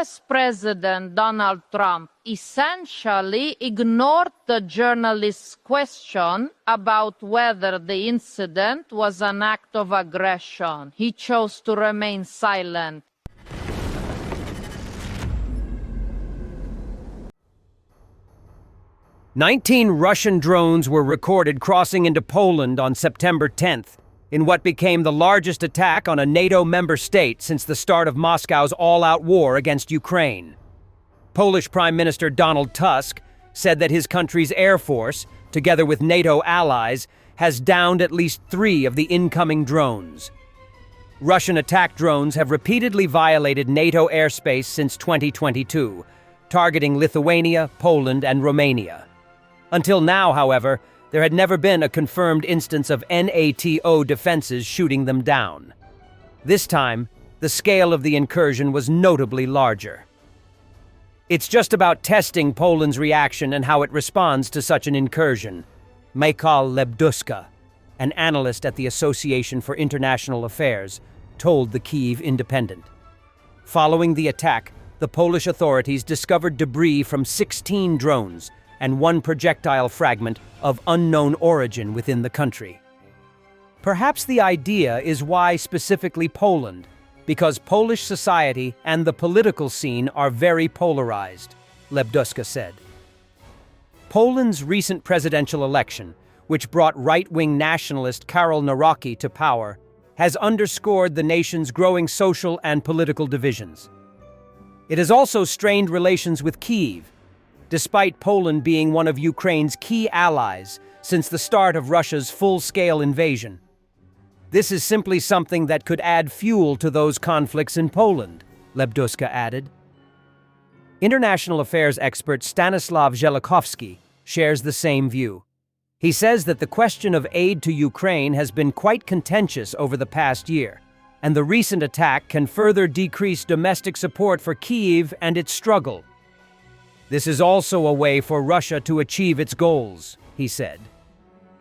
US President Donald Trump essentially ignored the journalist's question about whether the incident was an act of aggression. He chose to remain silent. "19 Russian drones were recorded crossing into Poland on September 10th, in what became the largest attack on a NATO member state since the start of Moscow's all-out war against Ukraine. Polish Prime Minister Donald Tusk said that his country's air force, together with NATO allies, has downed at least 3 of the incoming drones. Russian attack drones have repeatedly violated NATO airspace since 2022, targeting Lithuania, Poland, and Romania. Until now, however, there had never been a confirmed instance of NATO defenses shooting them down. This time, the scale of the incursion was notably larger. "It's just about testing Poland's reaction and how it responds to such an incursion," Michał Lebduska, an analyst at the Association for International Affairs, told the Kyiv Independent. Following the attack, the Polish authorities discovered debris from 16 drones and 1 projectile fragment of unknown origin within the country. Perhaps the idea is why specifically Poland, because Polish society and the political scene are very polarized, Lebduska said. Poland's recent presidential election, which brought right-wing nationalist Karol Nawrocki to power, has underscored the nation's growing social and political divisions. It has also strained relations with Kyiv, despite Poland being one of Ukraine's key allies since the start of Russia's full-scale invasion. This is simply something that could add fuel to those conflicts in Poland, Lebduska added. International affairs expert Stanislaw Żelakowski shares the same view. He says that the question of aid to Ukraine has been quite contentious over the past year, and the recent attack can further decrease domestic support for Kyiv and its struggle. "This is also a way for Russia to achieve its goals," he said.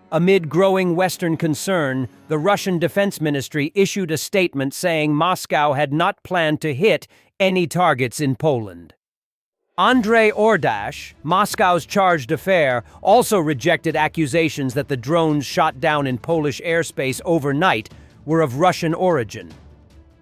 Amid growing Western concern, the Russian Defense Ministry issued a statement saying Moscow had not planned to hit any targets in Poland. Andrei Ordash, Moscow's charge d'affaires, also rejected accusations that the drones shot down in Polish airspace overnight were of Russian origin.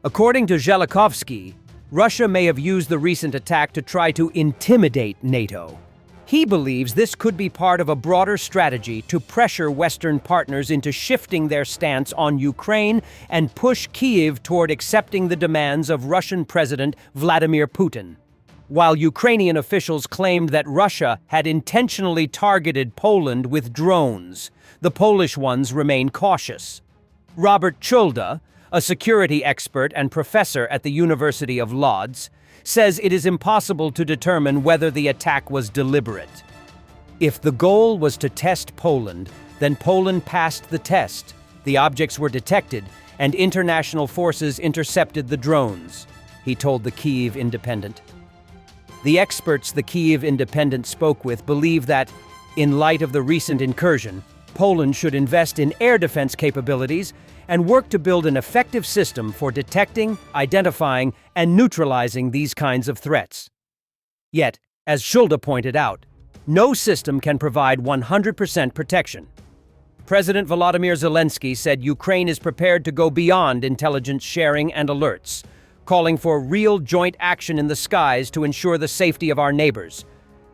According to Żelakowski, Russia may have used the recent attack to try to intimidate NATO. He believes this could be part of a broader strategy to pressure Western partners into shifting their stance on Ukraine and push Kyiv toward accepting the demands of Russian President Vladimir Putin. While Ukrainian officials claimed that Russia had intentionally targeted Poland with drones, the Polish ones remain cautious. Robert Chulda, a security expert and professor at the University of Lodz, says it is impossible to determine whether the attack was deliberate. If the goal was to test Poland, then Poland passed the test. The objects were detected, and international forces intercepted the drones, he told the Kyiv Independent. The experts the Kyiv Independent spoke with believe that, in light of the recent incursion, Poland should invest in air defense capabilities and work to build an effective system for detecting, identifying, and neutralizing these kinds of threats. Yet, as Schulde pointed out, no system can provide 100% protection. President Volodymyr Zelensky said Ukraine is prepared to go beyond intelligence sharing and alerts, calling for real joint action in the skies to ensure the safety of our neighbors.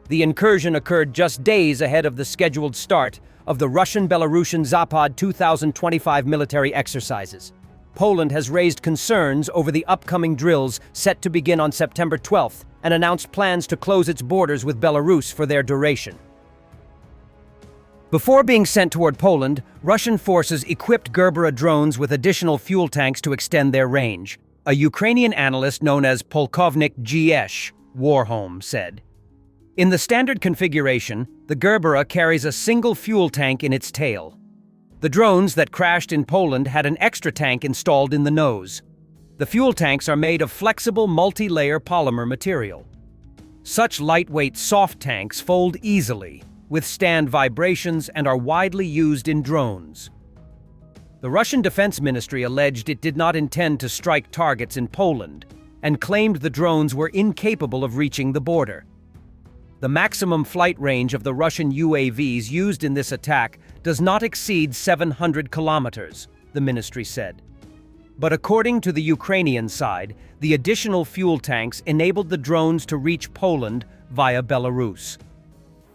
The incursion occurred just days ahead of the scheduled start of the Russian-Belarusian Zapad 2025 military exercises. Poland has raised concerns over the upcoming drills set to begin on September 12th and announced plans to close its borders with Belarus for their duration. Before being sent toward Poland, Russian forces equipped Gerbera drones with additional fuel tanks to extend their range, a Ukrainian analyst known as Polkovnik G.S. Warholm said. In the standard configuration, the Gerbera carries a single fuel tank in its tail. The drones that crashed in Poland had an extra tank installed in the nose. The fuel tanks are made of flexible multi-layer polymer material. Such lightweight soft tanks fold easily, withstand vibrations, and are widely used in drones. The Russian Defense Ministry alleged it did not intend to strike targets in Poland, and claimed the drones were incapable of reaching the border. The maximum flight range of the Russian UAVs used in this attack does not exceed 700 kilometers, the ministry said. But according to the Ukrainian side, the additional fuel tanks enabled the drones to reach Poland via Belarus.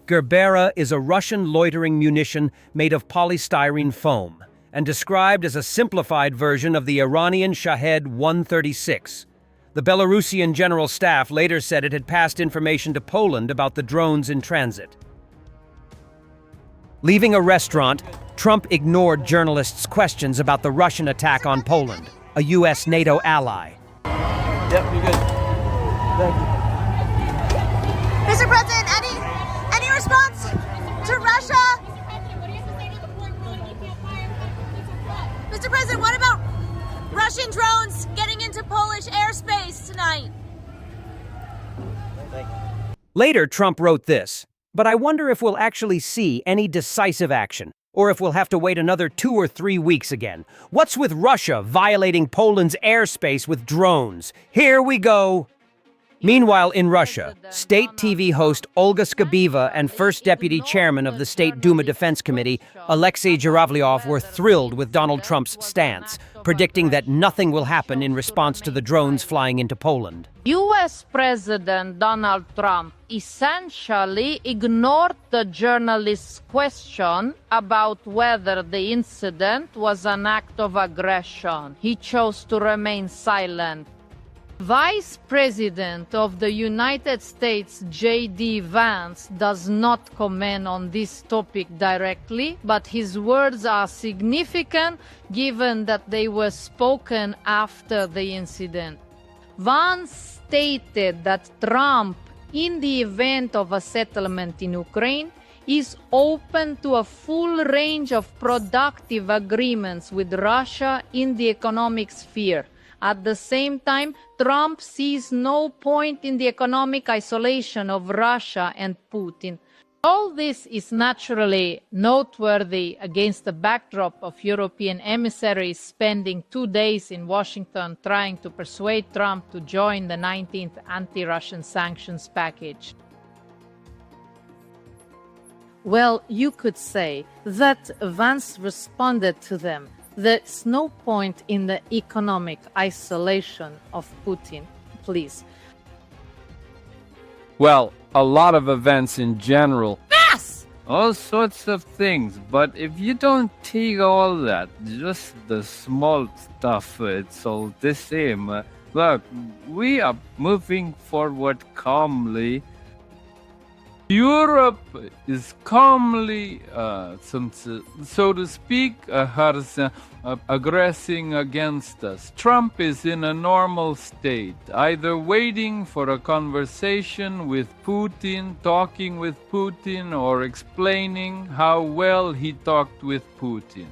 Gerbera is a Russian loitering munition made of polystyrene foam and described as a simplified version of the Iranian Shahed 136. The Belarusian General Staff later said it had passed information to Poland about the drones in transit. Leaving a restaurant, Trump ignored journalists' questions about the Russian attack on Poland, a U.S. NATO ally. Yep, you're good. Thank you. Mr. President, any response to Russia? Mr. President, what about Russian drones getting into Polish airspace tonight? Later, Trump wrote this, "But I wonder if we'll actually see any decisive action, or if we'll have to wait another 2 or 3 weeks again. What's with Russia violating Poland's airspace with drones? Here we go." Meanwhile, in Russia, state TV host Olga Skabeva and First Deputy Chairman of the State Duma Defense Committee, Alexei Zhuravlyov, were thrilled with Donald Trump's stance, predicting that nothing will happen in response to the drones flying into Poland. US President Donald Trump essentially ignored the journalist's question about whether the incident was an act of aggression. He chose to remain silent. Vice President of the United States J.D. Vance does not comment on this topic directly, but his words are significant given that they were spoken after the incident. Vance stated that Trump, in the event of a settlement in Ukraine, is open to a full range of productive agreements with Russia in the economic sphere. At the same time, Trump sees no point in the economic isolation of Russia and Putin. All this is naturally noteworthy against the backdrop of European emissaries spending 2 days in Washington trying to persuade Trump to join the 19th anti-Russian sanctions package. Well, you could say that Vance responded to them. There's no point in the economic isolation of Putin, please. Well, a lot of events in general. Yes! All sorts of things, but if you don't take all that, just the small stuff, it's all the same. Look, we are moving forward calmly. Europe is calmly, so to speak, aggressing against us. Trump is in a normal state, either waiting for a conversation with Putin, talking with Putin, or explaining how well he talked with Putin.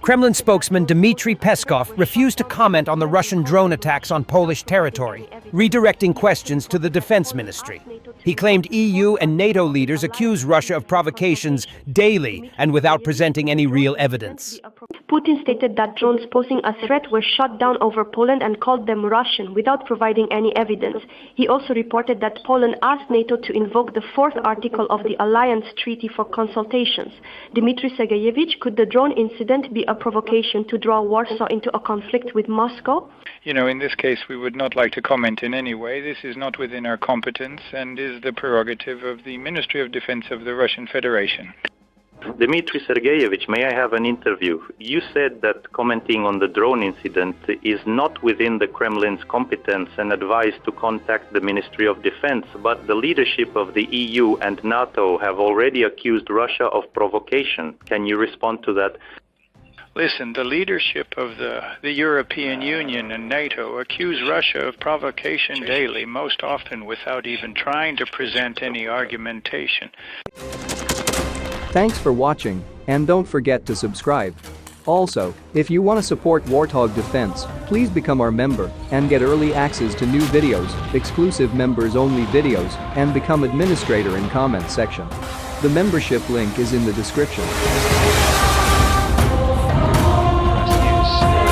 Kremlin spokesman Dmitry Peskov refused to comment on the Russian drone attacks on Polish territory, redirecting questions to the defense ministry. He claimed EU and NATO leaders accuse Russia of provocations daily and without presenting any real evidence. Putin stated that drones posing a threat were shot down over Poland and called them Russian without providing any evidence. He also reported that Poland asked NATO to invoke the 4th article of the Alliance Treaty for consultations. Dmitry Sergeyevich, could the drone incident be a provocation to draw Warsaw into a conflict with Moscow? You know, in this case, we would not like to comment in any way. This is not within our competence and is the prerogative of the Ministry of Defense of the Russian Federation. Dmitry Sergeyevich, may I have an interview? You said that commenting on the drone incident is not within the Kremlin's competence and advised to contact the Ministry of Defense, but the leadership of the EU and NATO have already accused Russia of provocation. Can you respond to that? Listen, the leadership of the European Union and NATO accuse Russia of provocation daily, most often without even trying to present any argumentation. Thanks for watching, and don't forget to subscribe. Also, if you want to support Warthog Defense, please become our member and get early access to new videos, exclusive members-only videos, and become administrator in comment section. The membership link is in the description.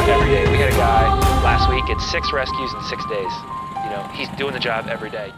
Every day. We had a guy last week, it's 6 rescues in 6 days. You know, he's doing the job every day.